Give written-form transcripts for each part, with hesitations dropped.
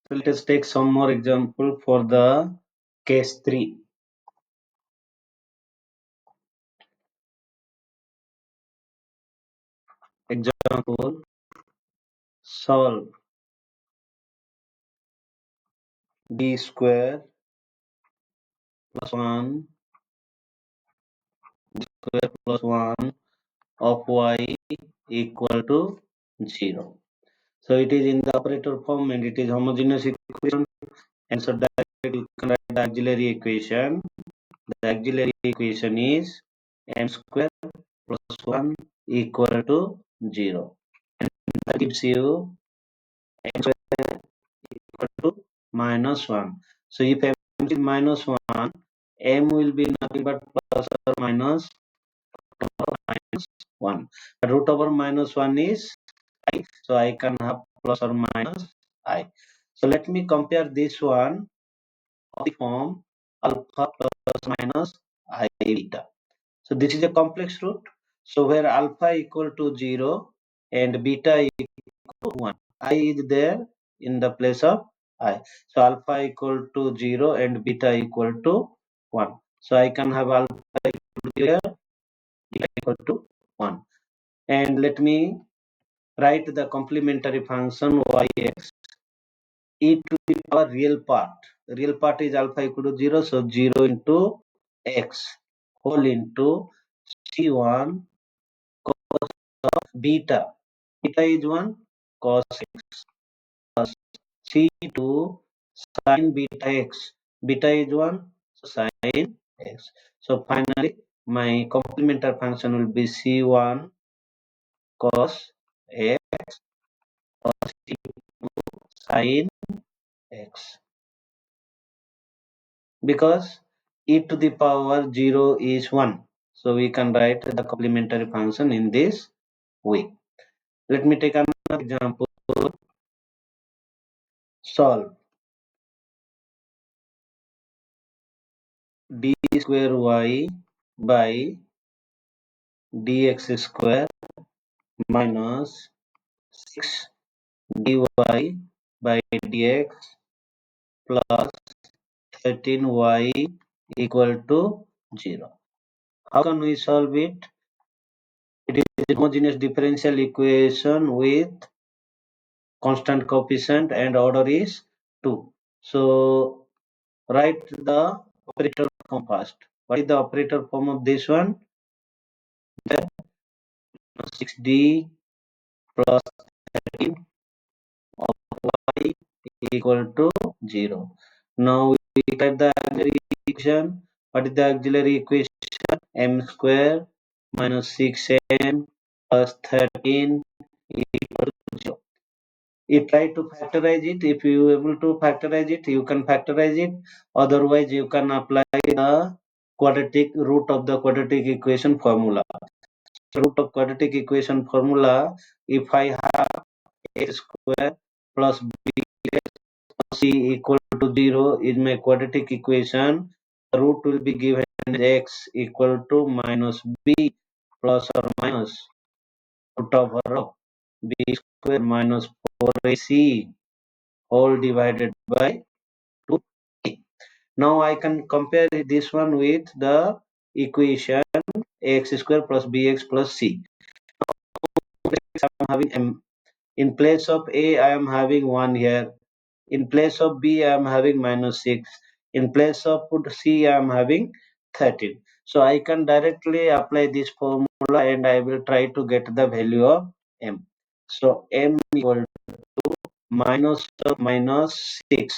So let us take some more example for the case 3. Example, solve b square plus 1 square plus 1 of y equal to 0. So it is in the operator form and it is homogeneous equation, and so that you can write the auxiliary equation. The auxiliary equation is m square plus 1 equal to 0. And that gives you m square equal to minus 1. So if m is minus 1, m will be nothing but plus or minus 1. The root over minus 1 is I, so I can have plus or minus I. So let me compare this one of the form alpha plus minus I beta. So this is a complex root. So where alpha equal to 0 and beta equal to 1. I is there in the place of I. So alpha equal to 0 and beta equal to 1. So I can have alpha equal to 0, beta equal to 1. And let me write the complementary function yx e to the power real part. Real part is alpha equal to 0. So 0 into x whole into c1 cos of beta. Beta is 1 cos x plus c2 sin beta x. Beta is 1 so sin x. So finally my complementary function will be c1 cos x plus c2 sin x, because e to the power 0 is 1. So we can write the complementary function in this way. Let me take another example. Solve d square y by dx square minus 6 dy by dx plus 13y equal to 0. How can we solve it? It is a homogeneous differential equation with constant coefficient and order is 2. So write the operator form first. What is the operator form of this one? 6d plus 13 of y equal to 0. Now we type the auxiliary equation. What is the auxiliary equation? M square minus 6m plus 13 equal to 0. You try to factorize it. If you able to factorize it, you can factorize it. Otherwise, you can apply the quadratic root of the quadratic equation formula. Root of quadratic equation formula, if I have a square plus b plus c equal to 0 is my quadratic equation, the root will be given as x equal to minus b plus or minus root over of b square minus 4ac whole divided by 2a. Now I can compare this one with the equation ax square plus bx plus c. I'm having m. In place of a, I am having 1 here. In place of b, I am having minus 6. In place of c, I am having 13. So I can directly apply this formula and I will try to get the value of m. So m equal to minus of minus 6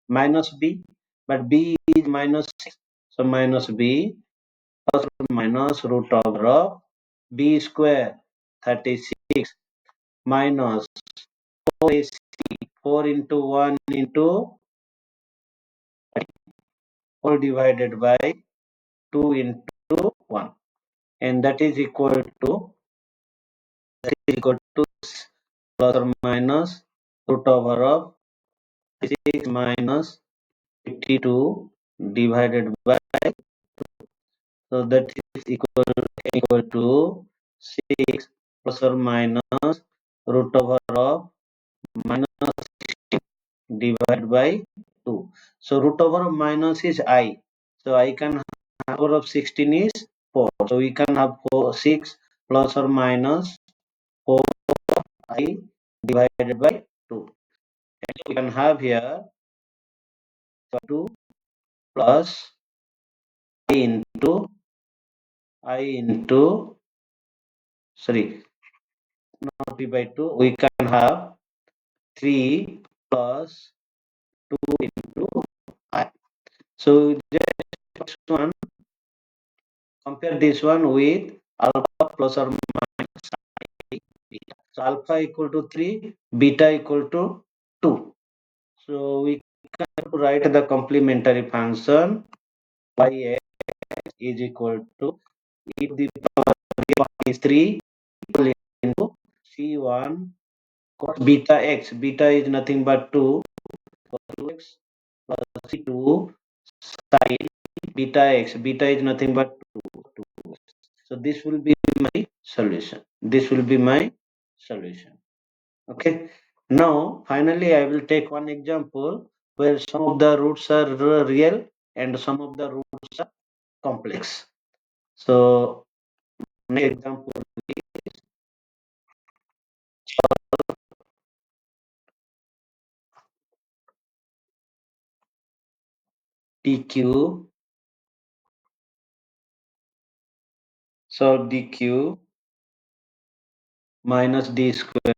minus b, but b is minus 6. So minus b plus minus root over of b square 36 minus 4ac 4 into 1 into whole divided by 2 into 1, and that is equal to plus or minus root over of 6 minus 52 divided by, so that is equal to 6 plus or minus root over of minus 16 divided by 2. So root over of minus is I. So I can have power of 16 is 4. So we can have 6 plus or minus 4I divided by 2. And we can have here 2 plus I into sorry, not p by 2. We can have 3 plus 2 into I. So just one, compare this one with alpha plus or minus I beta. So alpha equal to 3, beta equal to 2. So we can write the complementary function y is equal to e to the power is 3 into c1 cos beta x. Beta is nothing but 2 cos 2x plus c2 sin beta x. Beta is nothing but 2. So this will be my solution. This will be my solution. Okay. Now, finally, I will take one example where some of the roots are real and some of the roots are complex. So, next example is dq. So, dq minus d square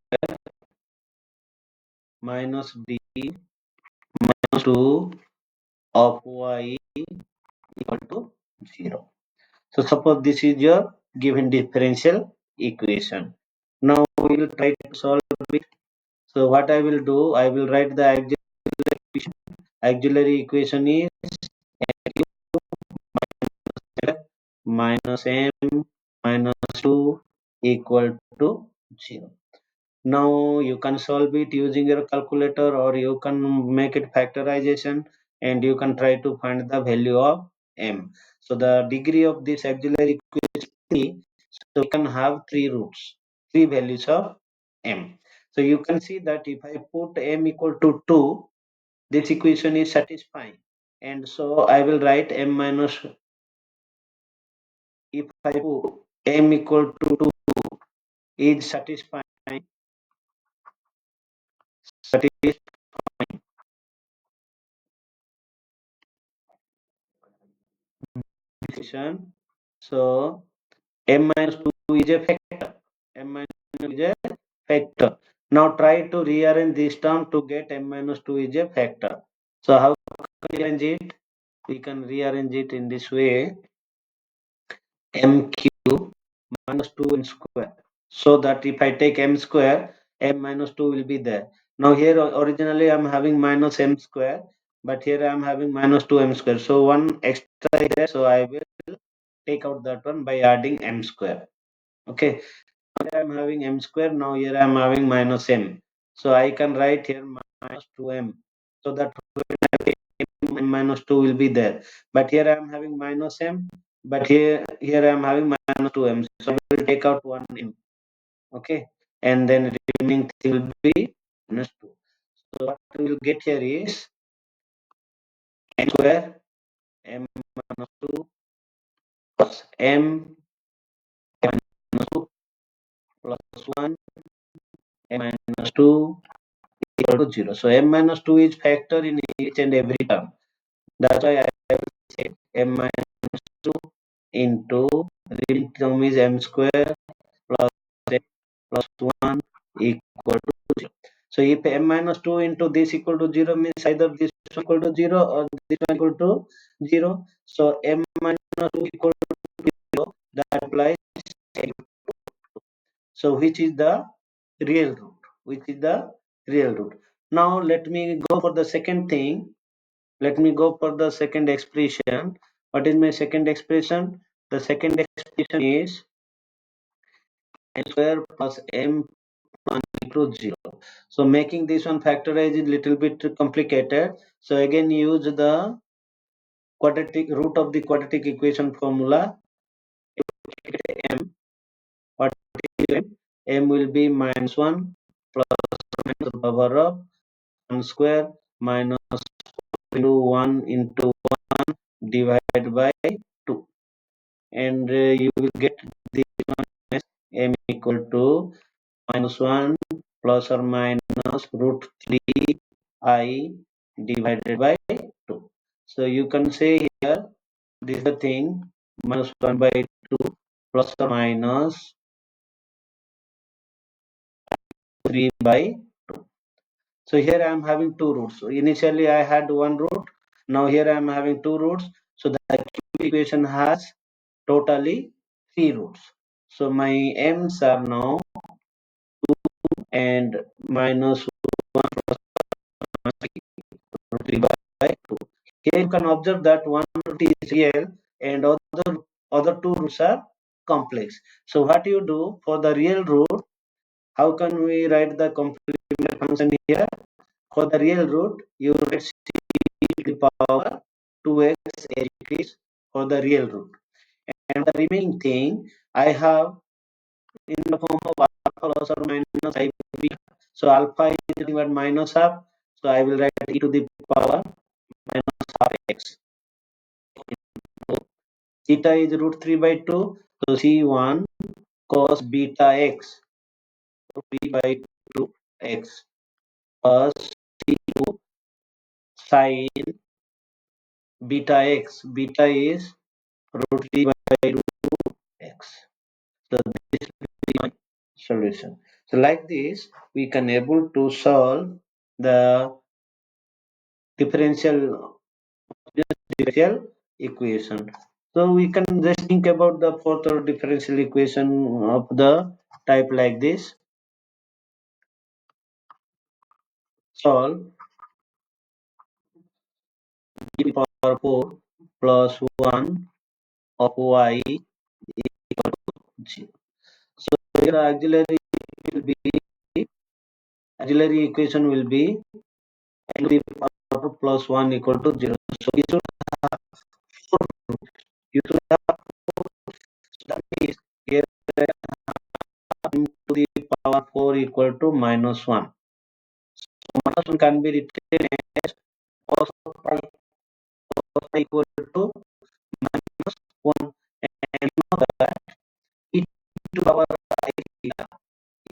minus d minus 2 of y equal to 0. So suppose this is your given differential equation. Now we will try to solve it. So what I will do, I will write the auxiliary equation. Auxiliary equation is minus m minus 2 equal to 0. Now you can solve it using your calculator or you can make it factorization and you can try to find the value of m. So the degree of this auxiliary equation is 3. So we can have 3 roots, 3 values of m. So you can see that if I put m equal to 2, this equation is satisfying. And so I will write m minus, if I put m equal to 2 is satisfying, equation. So m minus 2 is a factor. M minus 2 is a factor. Now try to rearrange this term to get m minus 2 is a factor. So how can we rearrange it? We can rearrange it in this way. M cube minus 2m square. So that if I take m square, m minus 2 will be there. Now here originally I am having minus m square, but here I am having minus 2m square. So one extra is there. So I will take out that one by adding m square. Okay. Here I am having m square. Now here I am having minus m. So I can write here minus 2m. So that m minus 2 will be there. But here I am having minus m. But here I am having minus 2m. So I will take out one m. Okay. And then remaining thing will be minus 2. So what we will get here is m square m minus 2 plus m minus 2 plus 1 m minus 2 equal to 0. So m minus 2 is factor in each and every term. That's why I will say m minus 2 into the remaining term is m square plus m plus 1 equal to 0. So if m minus 2 into this equal to 0 means either this one equal to 0 or this one equal to 0. So m minus 2 equal to 0, that implies m. So which is the real root? Which is the real root? Now let me go for the second thing. Let me go for the second expression. What is my second expression? The second expression is m square plus m equal to 0. So making this one factorize is little bit complicated. So again use the quadratic root of the quadratic equation formula. M, what is m? M will be minus 1 plus minus the power of 1 square minus into 1 into 1 divided by 2. And you will get this one as m equal to minus 1 plus or minus root 3 I divided by 2. So you can say here this is the thing minus 1 by 2 plus or minus 3 by 2. So here I am having two roots. So initially I had one root. Now here I am having two roots. So the equation has totally three roots. So my m's are now 2 and minus 1 plus 3 by 2. Here you can observe that one root is real and other two roots are complex. So what you do for the real root, how can we write the complementary function here? For the real root, you write c to the power 2x as it is for the real root. And the remaining thing I have in the form of alpha plus or minus I beta. So alpha is nothing but minus half. So I will write e to the power minus half x. So theta is root 3 by 2. So c1 cos beta x 3 by 2 x plus c2 sin beta x. Beta is root 3 by root x. So this will be my solution. So like this, we can able to solve the differential differential equation. So we can just think about the fourth order differential equation of the type like this. Solve e to the power 4 plus 1 of y equal to 0. So here will be auxiliary equation will be n to the power plus 1 equal to 0. So we should have 4 roots. You should have 4 roots. So that means here n to the power 4 equal to minus 1. So minus 1 can be written as cos of pi equal to minus 1. And you know that e to the power I theta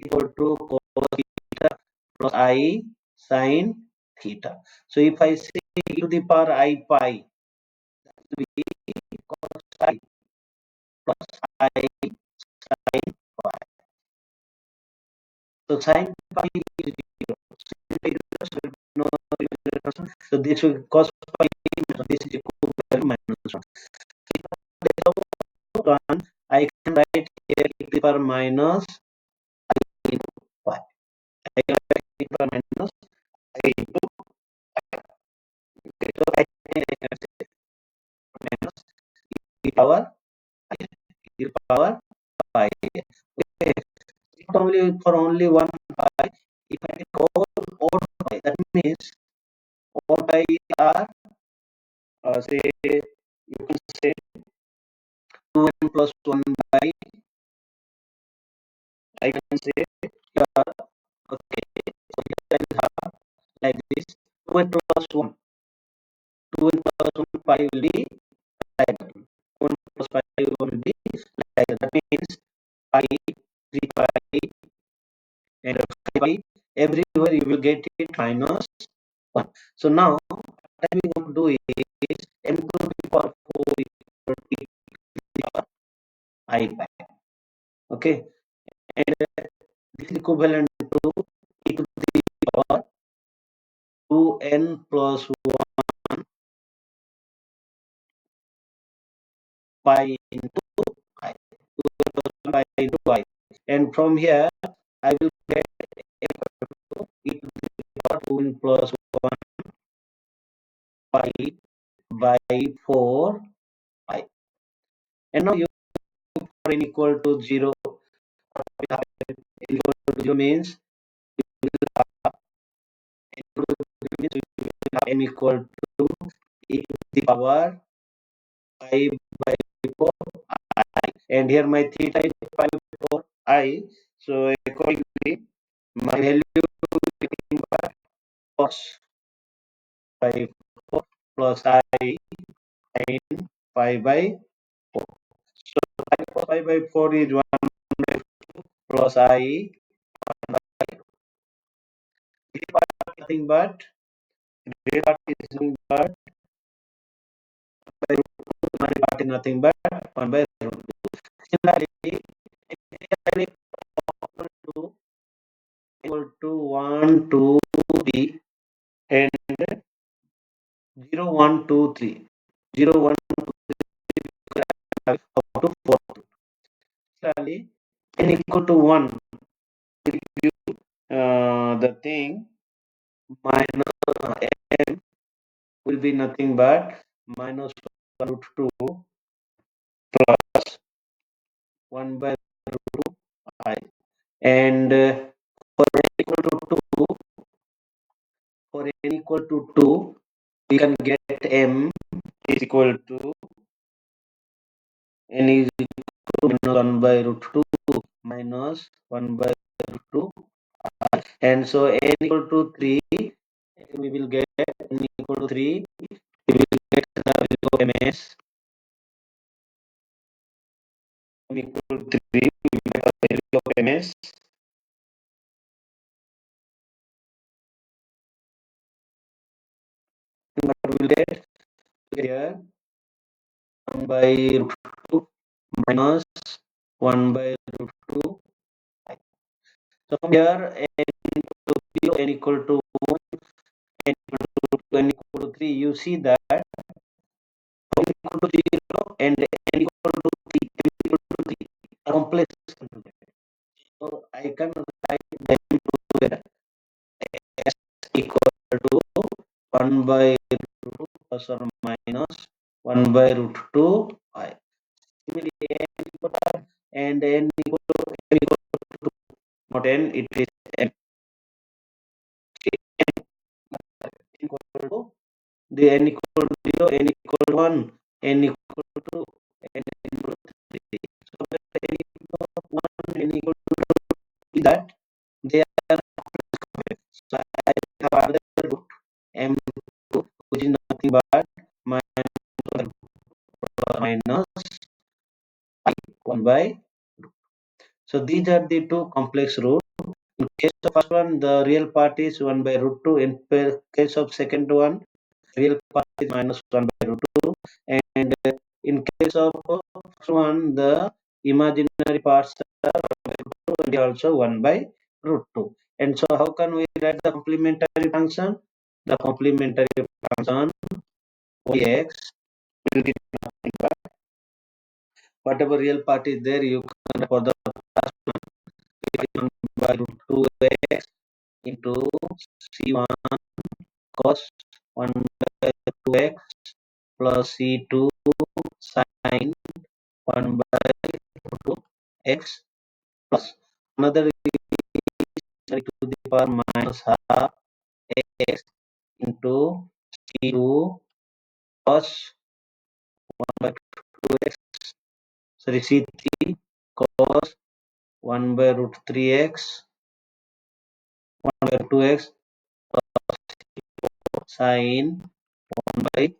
equal to cos theta plus I sin theta. So if I say e to the power I pi, that will be cos I plus I sin pi. So sin pi is 0. So this will cos pi this is equal to minus 1. One, I can write here e to the power minus I into pi. I can write e to the power minus I into pi. Okay, so I can say minus e to the power I e to the power pi. Okay, not only for only one pi, if I take all odd pi, that means odd pi are say you can say 2n plus 1 by I can say here okay so here I will have like this 2n plus 1 2n plus 1 pi will be like that 1 plus pi will be like that. That means pi 3 pi and 5 pi everywhere you will get it minus 1. So now what we want to do is m to the power 4 equal to e to the power I pi. Okay, and this is equivalent to e to the power 2n plus 1 pi into I. 2n plus 1 pi into I. And from here, I will get e to the power 2n plus 1 pi by 4 pi. And now you for n equal to 0, equal to 0 means you will have m equal to e to the power pi by 4 I. And here my theta is pi by 4 I. So accordingly, my value is cos by 4 plus I sin pi by 4. So pi by 4 is 1 by 2 plus I 1 by 2. This part is nothing but this part is nothing but by root 2, my part is nothing but 1 by root 2. Similarly, equal to 1, 2, 3 and 0, 1, 2, 3. 0, 1, 2, 3 up to 4. Similarly, n equal to 1 will give you the thing minus n will be nothing but minus root 2 plus 1 by root 2 I. And for n equal to 2, for n equal to 2, we can get m is equal to n is equal to minus 1 by root 2 minus 1 by root 2. And so n equal to 3, we will get n equal to 3, we will get the value of ms. N equal to 3, we will get the value of ms. What we will get here 1 by root 2 minus 1 by root 2. So from here n equal to 0, n equal to 1, n equal to 2, n equal to 3, you see that n equal to 0 and n equal to 3, n equal to 3 are complex. So I can write them together s equal to 1 by root 2 plus or minus 1 by root 2 I. Similarly, n equal to and n equal to 2, not n, it is n. N equal to the n equal to 0, n equal to 1, n equal to 2, n equal to 3. So n equal to 1, n equal to 2, that they are complex. So I have another root m2, which is nothing but minus 1 by. So these are the two complex roots. In case of first one, the real part is 1 by root 2. In case of second one, real part is minus 1 by root 2. And in case of first one, the imaginary parts are 1 by root 2 and also 1 by root 2. And so how can we write the complementary function? The complementary function Yx will be nothing but whatever real part is there, you can for the first one by root 2x into c1 cos 1 by 2x plus c2 sin 1 by 2x plus another is to the power minus half x into c2 cos 1 by 2x, sorry, c3 cos 1 by root 3x 1 by 2x sin 1 by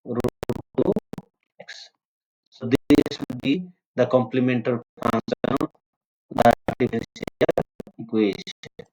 root 2x. So this will be the complementary function of the differential equation.